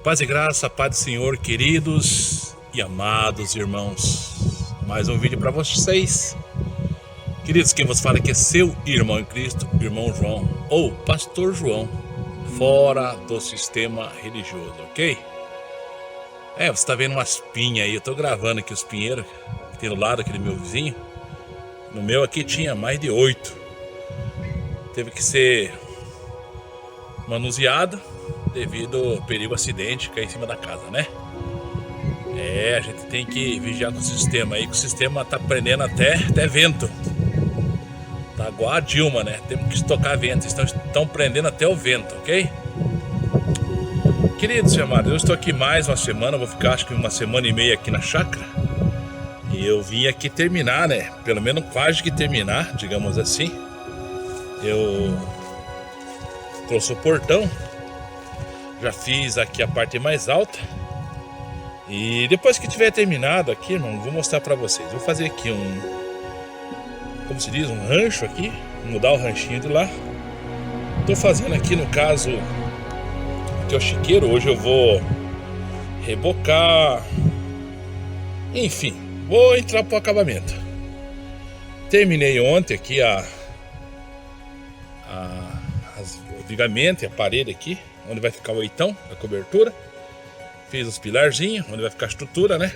Paz e graça, paz do Senhor, queridos e amados irmãos. Mais um vídeo para vocês. Queridos, quem vos fala aqui é seu irmão em Cristo, irmão João, ou Pastor João, fora do sistema religioso, ok? Você está vendo umas pinhas aí, eu tô gravando aqui os pinheiros que tem do lado aqui do meu vizinho. No meu aqui tinha mais de 8. Teve que ser manuseado devido ao perigo acidente cair em cima da casa, né? A gente tem que vigiar com o sistema aí, que o sistema tá prendendo até vento. Tá igual a Dilma, né? Temos que estocar vento, estão prendendo até o vento, ok? Queridos e amados, eu estou aqui mais uma semana, vou ficar acho que uma semana e meia aqui na chácara. E eu vim aqui terminar, né? Pelo menos quase que terminar, digamos assim. Eu trouxe o portão. Já fiz aqui a parte mais alta. E depois que tiver terminado aqui, irmão, vou mostrar pra vocês. Vou fazer aqui como se diz, um rancho aqui. Mudar o ranchinho de lá. Tô fazendo aqui, no caso, aqui é o chiqueiro. Hoje eu vou rebocar. Enfim, vou entrar pro acabamento. Terminei ontem aqui o vigamento e a parede aqui, onde vai ficar o oitão, a cobertura. Fiz os pilarzinhos, onde vai ficar a estrutura, né?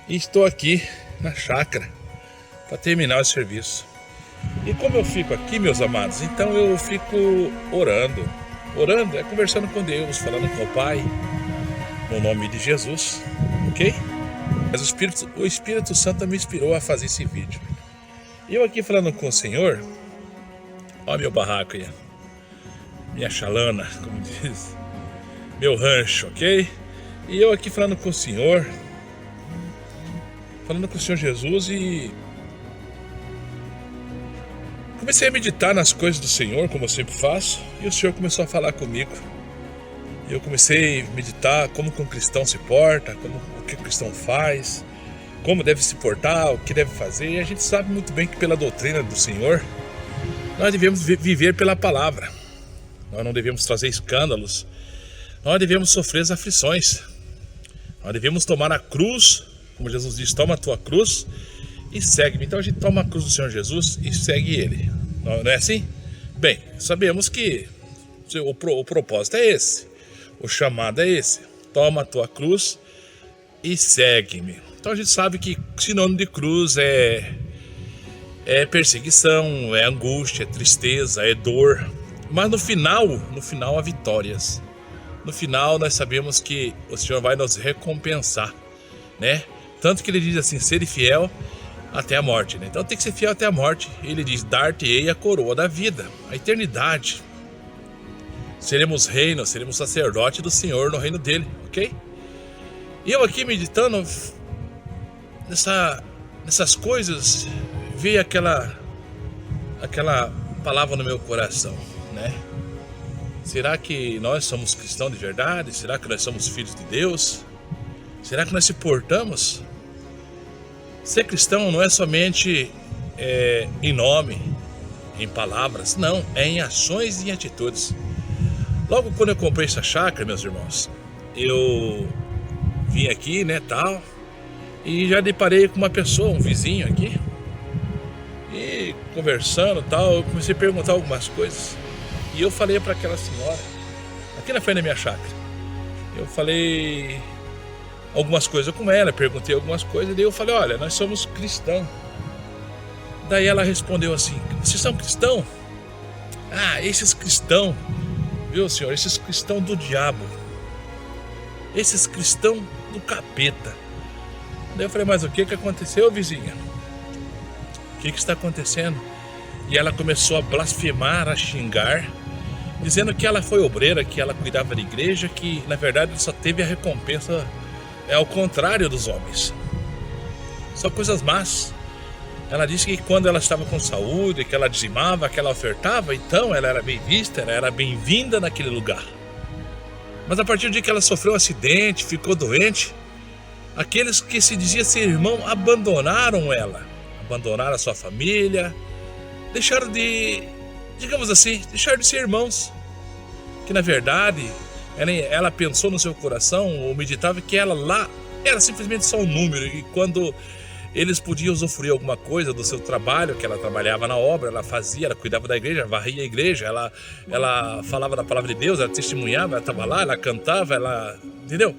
E estou aqui na chácara para terminar o serviço. E como eu fico aqui, meus amados, então eu fico orando. Orando é conversando com Deus, falando com o Pai, no nome de Jesus, ok? Mas o Espírito Santo me inspirou a fazer esse vídeo. E eu aqui falando com o Senhor, ó meu barraco aí, minha chalana, como diz, meu rancho, ok? E eu aqui falando com o Senhor Jesus, e comecei a meditar nas coisas do Senhor, como eu sempre faço, e o Senhor começou a falar comigo. Eu comecei a meditar como que um cristão se porta, o que o cristão faz, como deve se portar, o que deve fazer. E a gente sabe muito bem que pela doutrina do Senhor, nós devemos viver pela palavra. Nós não devemos trazer escândalos. Nós devemos sofrer as aflições. Nós devemos tomar a cruz, como Jesus diz, toma a tua cruz e segue-me. Então a gente toma a cruz do Senhor Jesus e segue Ele. Não é assim? Bem, sabemos que o propósito é esse. O chamado é esse. Toma a tua cruz e segue-me. Então a gente sabe que sinônimo de cruz é perseguição, é angústia, é tristeza, é dor. Mas no final há vitórias. No final nós sabemos que o Senhor vai nos recompensar, né? Tanto que Ele diz assim, ser fiel até a morte, né? Então tem que ser fiel até a morte. Ele diz, dar-te-ei a coroa da vida, a eternidade. Seremos reino, seremos sacerdote do Senhor no reino dele, ok? E eu aqui meditando nessas coisas, veio aquela palavra no meu coração, né? Será que nós somos cristãos de verdade? Será que nós somos filhos de Deus? Será que nós se portamos? Ser cristão não é somente em nome, em palavras, não, é em ações e em atitudes. Logo quando eu comprei essa chácara, meus irmãos, eu vim aqui, né, tal, e já deparei com uma pessoa, um vizinho aqui, e conversando, tal, eu comecei a perguntar algumas coisas. E eu falei para aquela senhora, aqui na frente da minha chácara, eu falei algumas coisas com ela, perguntei algumas coisas, daí eu falei, olha, nós somos cristãos. Daí ela respondeu assim, vocês são cristãos? Ah, esses cristãos, viu senhor, esses cristãos do diabo, esses cristãos do capeta. Daí eu falei, mas o que aconteceu, vizinha? O que está acontecendo? E ela começou a blasfemar, a xingar, dizendo que ela foi obreira, que ela cuidava da igreja, que na verdade só teve a recompensa ao contrário dos homens. Só coisas más. Ela disse que quando ela estava com saúde, que ela dizimava, que ela ofertava, então ela era bem vista, ela era bem-vinda naquele lugar. Mas a partir do dia que ela sofreu um acidente, ficou doente, aqueles que se dizia ser irmão abandonaram ela, abandonaram a sua família, deixaram de, digamos assim, deixaram de ser irmãos, que na verdade ela pensou no seu coração, ou meditava que ela lá era simplesmente só um número, e quando eles podiam usufruir alguma coisa do seu trabalho, que ela trabalhava na obra, ela fazia, ela cuidava da igreja, varria a igreja, ela falava da palavra de Deus, ela testemunhava, ela estava lá, ela cantava, ela... Entendeu?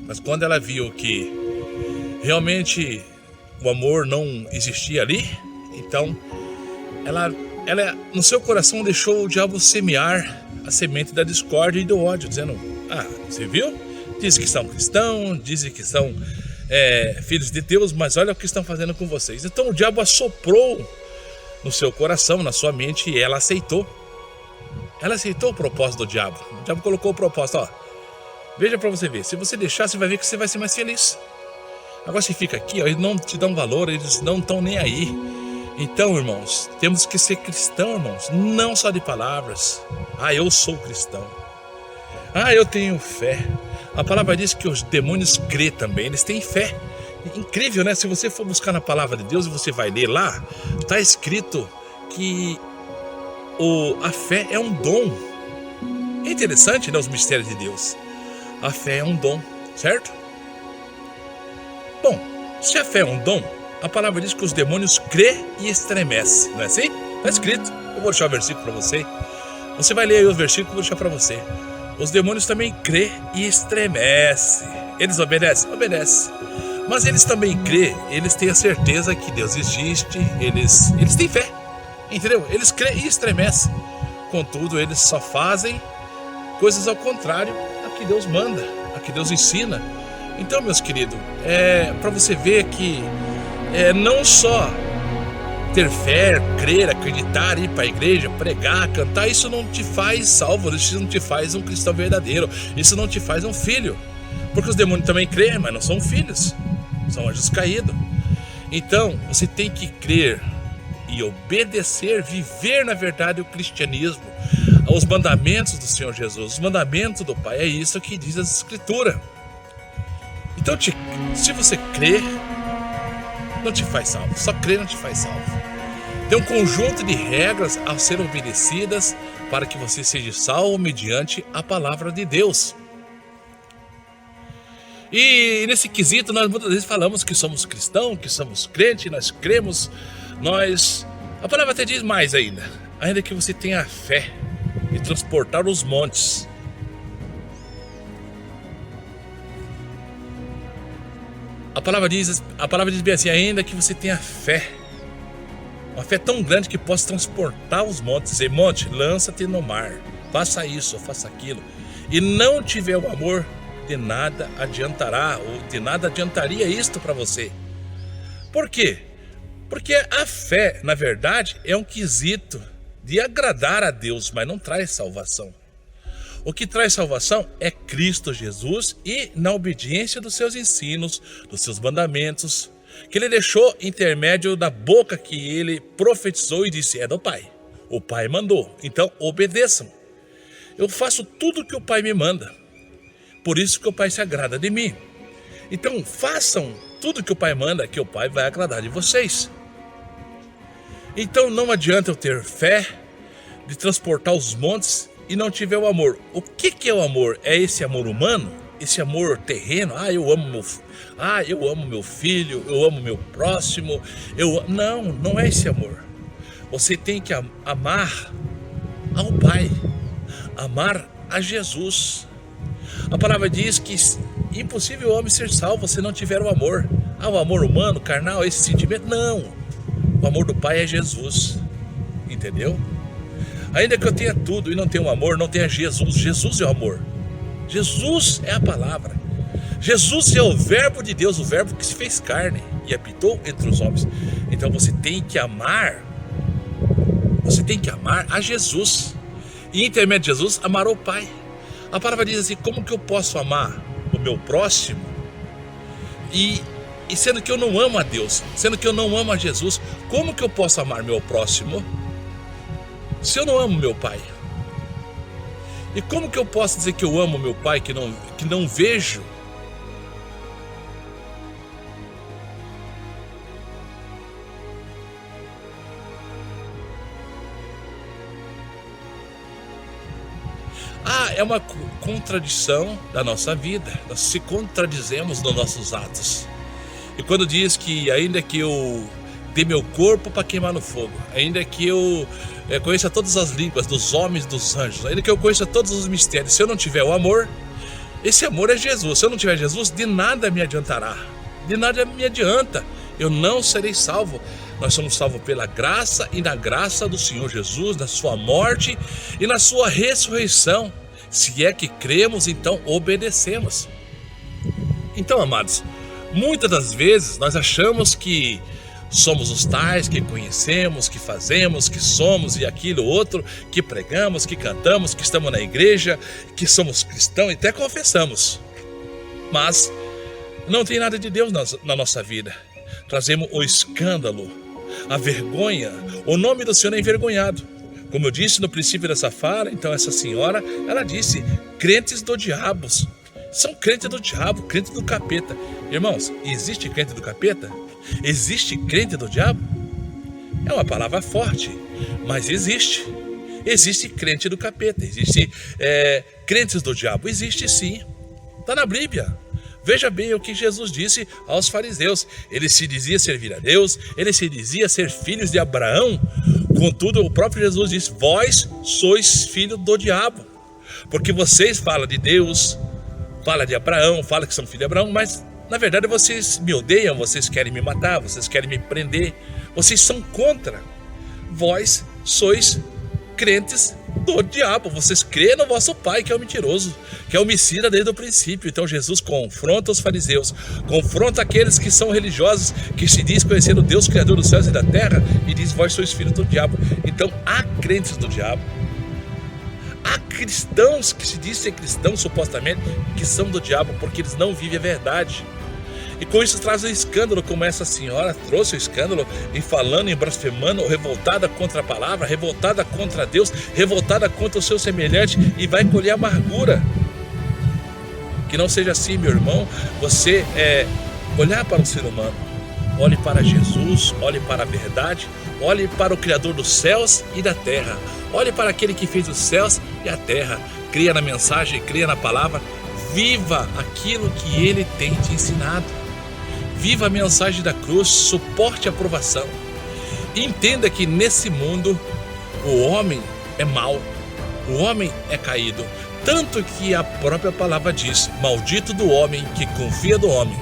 Mas quando ela viu que realmente o amor não existia ali, então ela no seu coração deixou o diabo semear a semente da discórdia e do ódio, dizendo: você viu? Dizem que são cristãos, dizem que são filhos de Deus, mas olha o que estão fazendo com vocês. Então o diabo assoprou no seu coração, na sua mente, e ela aceitou. Ela aceitou o propósito do diabo. O diabo colocou o propósito: veja pra você ver, se você deixar, você vai ver que você vai ser mais feliz. Agora você fica aqui, eles não te dão valor, eles não estão nem aí. Então, irmãos, temos que ser cristãos, irmãos, não só de palavras. Eu sou cristão. Eu tenho fé. A palavra diz que os demônios crê também, eles têm fé. Incrível, né? Se você for buscar na palavra de Deus e você vai ler lá, está escrito que a fé é um dom. É interessante, né? Os mistérios de Deus. A fé é um dom, certo? Bom, se a fé é um dom, a palavra diz que os demônios crê e estremecem, não é assim? Está escrito. Eu vou deixar o versículo para você. Você vai ler aí os versículos que eu vou deixar para você. Os demônios também crê e estremecem. Eles obedecem? Obedecem. Mas eles também crê, eles têm a certeza que Deus existe, eles têm fé, entendeu? Eles crê e estremecem. Contudo, eles só fazem coisas ao contrário a que Deus manda, a que Deus ensina. Então, meus queridos, para você ver que não só ter fé, crer, acreditar, ir para a igreja, pregar, cantar, isso não te faz salvo, isso não te faz um cristão verdadeiro, isso não te faz um filho. Porque os demônios também creem, mas não são filhos, são anjos caídos. Então, você tem que crer e obedecer, viver na verdade o cristianismo, aos mandamentos do Senhor Jesus, os mandamentos do Pai. É isso que diz a Escritura. Então, se você crer, não te faz salvo. Só crer não te faz salvo. Tem um conjunto de regras a ser obedecidas para que você seja salvo mediante a palavra de Deus. E nesse quesito nós muitas vezes falamos que somos cristãos, que somos crentes, nós cremos, a palavra até diz mais ainda que você tenha a fé de transportar os montes. A palavra diz bem assim: ainda que você tenha fé, uma fé tão grande que possa transportar os montes, dizer: monte, lança-te no mar, faça isso ou faça aquilo, e não tiver o amor, de nada adiantará, ou de nada adiantaria isto para você. Por quê? Porque a fé, na verdade, é um quesito de agradar a Deus, mas não traz salvação. O que traz salvação é Cristo Jesus e na obediência dos seus ensinos, dos seus mandamentos, que ele deixou intermédio da boca que ele profetizou e disse: é do Pai. O Pai mandou, então obedeçam. Eu faço tudo o que o Pai me manda. Por isso que o Pai se agrada de mim. Então façam tudo que o Pai manda, que o Pai vai agradar de vocês. Então não adianta eu ter fé de transportar os montes e não tiver o amor. O que é o amor? É esse amor humano? Esse amor terreno? Eu amo meu filho, eu amo meu próximo. Não é esse amor. Você tem que amar ao Pai, amar a Jesus. A palavra diz que é impossível o homem ser salvo se não tiver o amor. O amor humano, carnal, esse sentimento? Não. O amor do Pai é Jesus. Entendeu? Ainda que eu tenha tudo e não tenha o amor, não tenha Jesus. Jesus é o amor. Jesus é a palavra. Jesus é o verbo de Deus, o verbo que se fez carne e habitou entre os homens. Então você tem que amar. Você tem que amar a Jesus. E em intermédio de Jesus, amar o Pai. A palavra diz assim: como que eu posso amar o meu próximo e sendo que eu não amo a Deus, sendo que eu não amo a Jesus? Como que eu posso amar meu próximo se eu não amo meu Pai? E como que eu posso dizer que eu amo meu Pai que não vejo? É uma contradição da nossa vida. Nós se contradizemos nos nossos atos. E quando diz que ainda que eu dê meu corpo para queimar no fogo, ainda que eu conheça todas as línguas dos homens e dos anjos, ainda que eu conheça todos os mistérios, se eu não tiver o amor, esse amor é Jesus. Se eu não tiver Jesus, de nada me adiantará. De nada me adianta. Eu não serei salvo. Nós somos salvos pela graça e na graça do Senhor Jesus, na sua morte e na sua ressurreição. Se é que cremos, então obedecemos. Então, amados, muitas das vezes nós achamos que somos os tais que conhecemos, que fazemos, que somos e aquilo outro, que pregamos, que cantamos, que estamos na igreja, que somos cristãos e até confessamos. Mas não tem nada de Deus na nossa vida. Trazemos o escândalo, a vergonha, o nome do Senhor é envergonhado. Como eu disse no princípio dessa fala, então essa senhora, ela disse, crentes do diabo. São crentes do diabo, crentes do capeta. Irmãos, existe crente do capeta? Existe crente do diabo? É uma palavra forte, mas existe. Existe crente do capeta, existe crentes do diabo, existe sim. Está na Bíblia. Veja bem o que Jesus disse aos fariseus. Ele se dizia servir a Deus, ele se dizia ser filhos de Abraão. Contudo, o próprio Jesus disse, vós sois filhos do diabo. Porque vocês falam de Deus, falam de Abraão, falam que são filhos de Abraão, mas na verdade vocês me odeiam, vocês querem me matar, vocês querem me prender. Vocês são contra. Vós sois crentes do diabo, vocês crêem no vosso pai que é o mentiroso, que é homicida desde o princípio. Então Jesus confronta os fariseus, confronta aqueles que são religiosos, que se diz conhecer o Deus criador dos céus e da terra, e diz, vós sois filhos do diabo. Então há crentes do diabo, há cristãos que se dizem ser cristãos supostamente, que são do diabo, porque eles não vivem a verdade. E com isso traz um escândalo, como essa senhora trouxe o escândalo, em falando, em blasfemando, revoltada contra a palavra, revoltada contra Deus, revoltada contra o seu semelhante, e vai colher amargura. Que não seja assim, meu irmão. Você olhar para o ser humano, olhe para Jesus, olhe para a verdade, olhe para o Criador dos céus e da terra, olhe para aquele que fez os céus e a terra. Creia na mensagem, creia na palavra, viva aquilo que ele tem te ensinado. Viva a mensagem da cruz, suporte a provação. Entenda que nesse mundo o homem é mau, o homem é caído. Tanto que a própria palavra diz, maldito do homem que confia do homem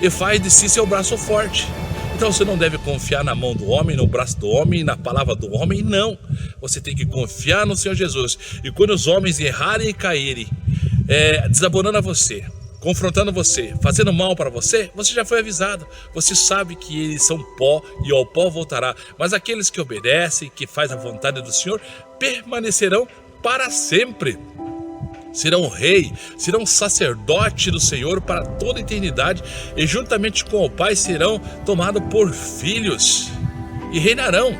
e faz de si seu braço forte. Então você não deve confiar na mão do homem, no braço do homem, na palavra do homem, não. Você tem que confiar no Senhor Jesus. E quando os homens errarem e caírem, desabonando a você, confrontando você, fazendo mal para você, você já foi avisado. Você sabe que eles são pó e ao pó voltará. Mas aqueles que obedecem, que fazem a vontade do Senhor, permanecerão para sempre. Serão rei, serão sacerdote do Senhor para toda a eternidade, e juntamente com o Pai serão tomados por filhos e reinarão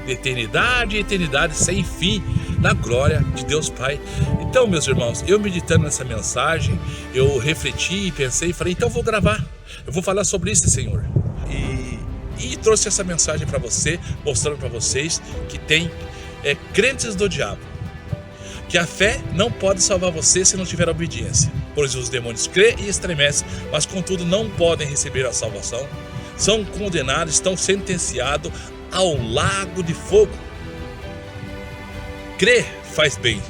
de eternidade e eternidade sem fim na glória de Deus Pai. Então, meus irmãos, eu meditando nessa mensagem, eu refleti e pensei e falei, então eu vou gravar, eu vou falar sobre isso, Senhor, e trouxe essa mensagem para você, mostrando para vocês que tem crentes do diabo, que a fé não pode salvar você se não tiver obediência, pois os demônios crêem e estremecem, mas contudo não podem receber a salvação, são condenados, estão sentenciados ao lago de fogo. Crer faz bem,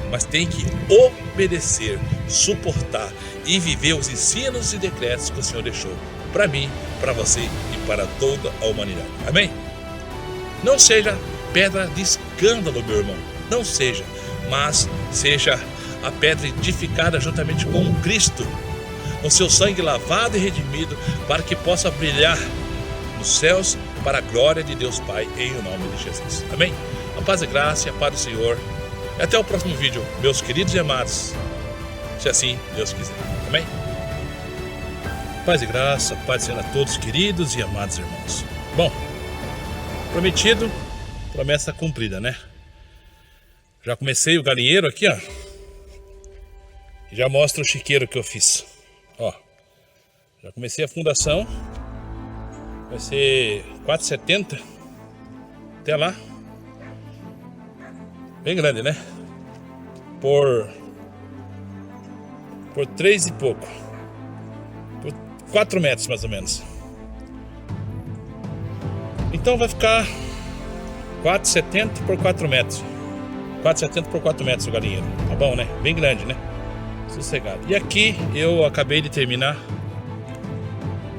mas tem que obedecer, suportar e viver os ensinos e decretos que o Senhor deixou para mim, para você e para toda a humanidade. Amém? Não seja pedra de escândalo, meu irmão, não seja, mas seja a pedra edificada juntamente com Cristo, com seu sangue lavado e redimido, para que possa brilhar nos céus para a glória de Deus Pai, em nome de Jesus. Amém? A paz e graça e a paz do Senhor. E até o próximo vídeo, meus queridos e amados, se assim Deus quiser. Amém? Paz e graça, paz do Senhor a todos, queridos e amados irmãos. Bom, prometido, promessa cumprida, né? Já comecei o galinheiro aqui, ó. Já mostro o chiqueiro que eu fiz. Ó, já comecei a fundação. Vai ser 4,70 até lá. Bem grande, né? Por por 3 e pouco. Por 4 metros mais ou menos. Então vai ficar 4,70 por 4 metros. 4,70 por 4 metros o galinheiro. Tá bom, né? Bem grande, né? Sossegado. E aqui eu acabei de terminar.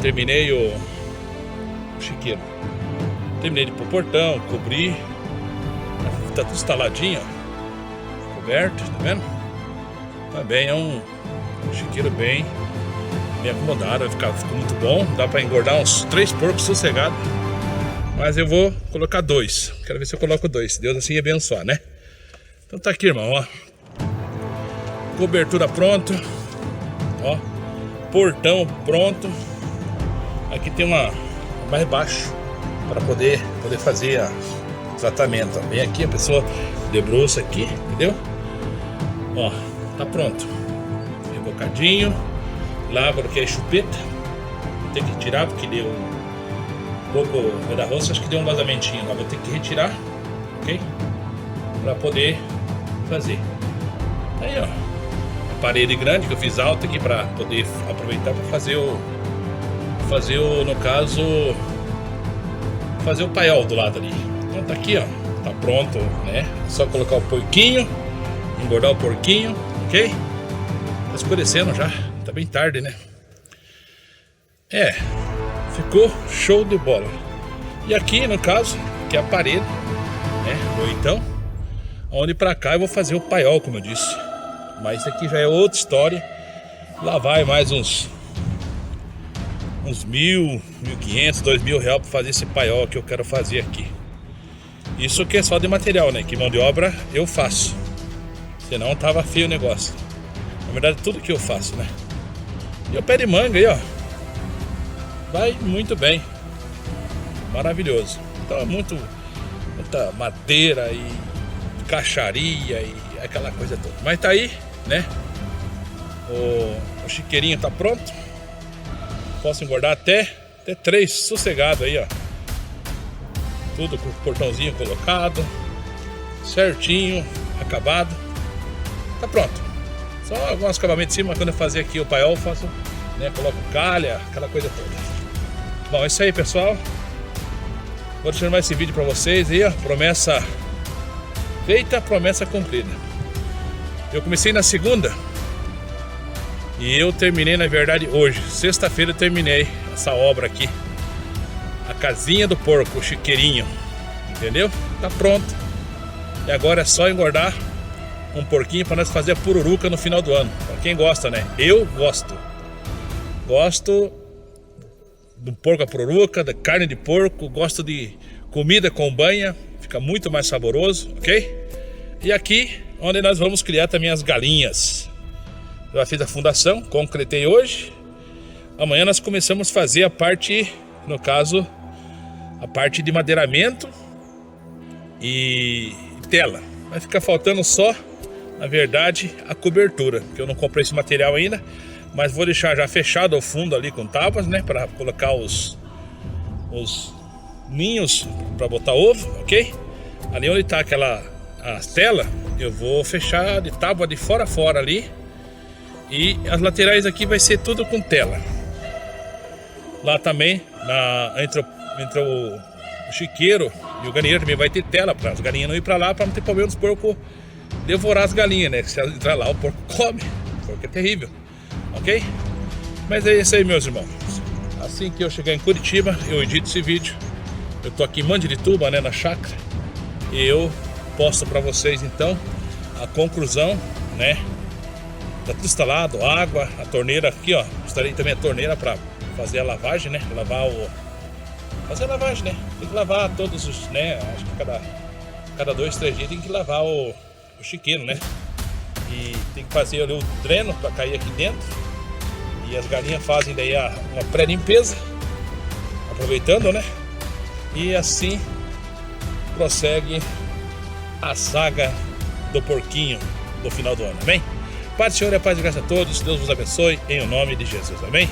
Terminei o chiqueiro. Terminei de pôr portão, cobrir. Tá tudo instaladinho, ó. Coberto, tá vendo? Tá bem, é um chiqueiro bem acomodado. Ficou muito bom. Dá pra engordar uns 3 porcos sossegados. Mas eu vou colocar 2. Quero ver se eu coloco 2. Se Deus assim abençoar, né? Então tá aqui, irmão, ó. Cobertura pronto. Ó. Portão pronto. Aqui tem uma mais baixo para poder fazer o tratamento. Ó. Bem aqui, a pessoa debruça aqui, entendeu? Ó, tá pronto. Rebocadinho. Lá coloquei a chupeta. Tem que tirar porque deu um pouco da roça, acho que deu um vazamentinho lá. Vou ter que retirar, ok? Para poder fazer. Aí, ó, a parede grande que eu fiz alta aqui para poder aproveitar para fazer no caso, fazer o paiol do lado ali. Então tá aqui, ó, tá pronto, né? É só colocar o porquinho, engordar o porquinho, ok? Tá escurecendo já, tá bem tarde, né? É, ficou show de bola. E aqui, no caso, que é a parede, né? Ou então, onde pra cá eu vou fazer o paiol, como eu disse. Mas isso aqui já é outra história. Lá vai mais uns 1.000, 1.500, 2.000 reais para fazer esse paiol que eu quero fazer aqui. Isso que é só de material, né? Que mão de obra eu faço. Senão tava feio o negócio. Na verdade, tudo que eu faço, né? E o pé de manga aí, ó. Vai muito bem. Maravilhoso. Então é muita madeira e caixaria e aquela coisa toda. Mas tá aí, né? O chiqueirinho tá pronto. Posso engordar até 3 sossegado aí, ó. Tudo com o portãozinho colocado, certinho, acabado. Tá pronto. Só alguns acabamentos em cima. Quando eu fazer aqui o paiol, eu faço, né? Coloco calha, aquela coisa toda. Bom, é isso aí, pessoal. Vou deixar mais esse vídeo pra vocês aí, ó. Promessa feita, promessa cumprida. Eu comecei na segunda e eu terminei, na verdade, hoje. Sexta-feira eu terminei essa obra aqui. A casinha do porco, o chiqueirinho. Entendeu? Tá pronto. E agora é só engordar um porquinho para nós fazer a pururuca no final do ano. Pra quem gosta, né? Eu gosto. Gosto do porco a pururuca, da carne de porco. Gosto de comida com banha. Fica muito mais saboroso, ok? E aqui, onde nós vamos criar também as galinhas. Já fiz a fundação, concretei hoje. Amanhã nós começamos a fazer a parte, no caso, a parte de madeiramento e tela. Vai ficar faltando só, na verdade, a cobertura, que eu não comprei esse material ainda, mas vou deixar já fechado ao fundo ali com tábuas, né, para colocar os ninhos para botar ovo, ok? Ali onde está a tela, eu vou fechar de tábua de fora a fora ali. E as laterais aqui vai ser tudo com tela. Lá também, entre o chiqueiro e o galinheiro também vai ter tela para as galinhas não ir para lá, para não ter problema dos porcos devorar as galinhas, né? Se elas entrar lá, o porco come. O porco é terrível, ok? Mas é isso aí, meus irmãos. Assim que eu chegar em Curitiba, eu edito esse vídeo. Eu tô aqui em Mandirituba, né, na chácara. E eu posto para vocês, então, a conclusão, né? Tá tudo instalado, água, a torneira aqui, ó. Instalei também a torneira para fazer a lavagem, né? Fazer a lavagem, né? Tem que lavar todos os, né? Acho que cada 2, 3 dias tem que lavar o chiqueiro, né? E tem que fazer ali o dreno para cair aqui dentro. E as galinhas fazem daí uma pré-limpeza, aproveitando, né? E assim prossegue a saga do porquinho do final do ano, amém? Pai do Senhor e a paz e graça a todos, Deus vos abençoe, em o nome de Jesus, amém?